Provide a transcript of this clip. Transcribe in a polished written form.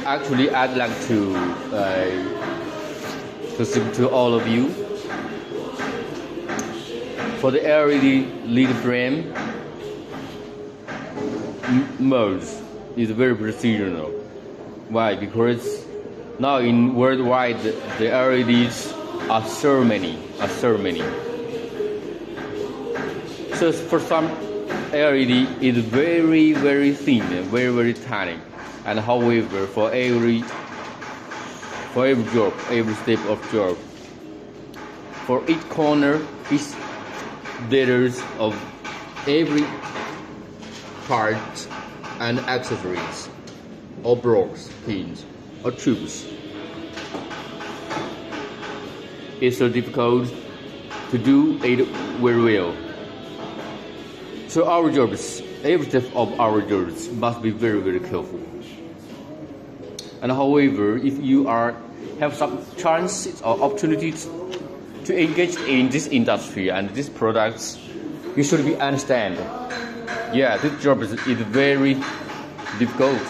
Actually, I'd like to speak to all of you. For the LED lead frame, molds is very precisional. Why? Because now in worldwide the LEDs are so many. So for some LED is very thin and very tiny, and however for every job, every step of job, for each corner, each letters of every part and accessories or blocks, pins or tubes. It's so difficult to do it very well. So our jobs, every step of our jobs must be very careful. And however, if you have some chances or opportunities to engage in this industry and these products, you should be understand. Yeah, this job is very difficult.